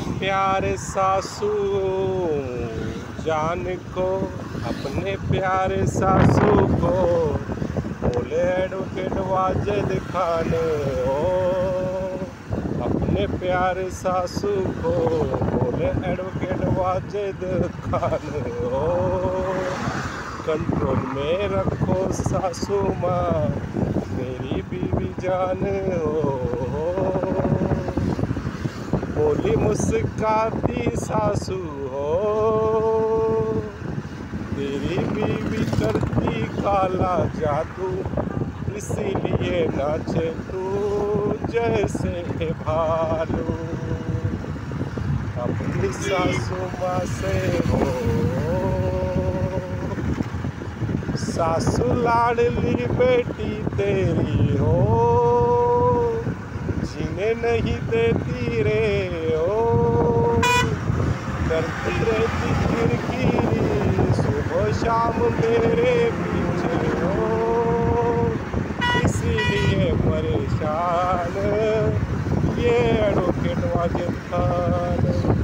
प्यारे सासू जान को, अपने प्यारे सासू को बोले एडवोकेट वाजिद खान हो। अपने प्यारे सासू को बोले एडवोकेट वाजिद खान हो। कंट्रोल में रखो सासू माँ मेरी बीवी जान हो। बोली मुस्काती सासू हो, तेरी बीवी करती काला जादू, इसीलिए नाचे तू जैसे भालू। अपनी सासू माँ से हो सासू लाडली बेटी तेरी हो, जीने नहीं देती रे हो। करती रहती किरकिरी सुबह शाम मेरे पीछे हो, इसीलिए परेशान ये एडवोकेट वाजिद खान।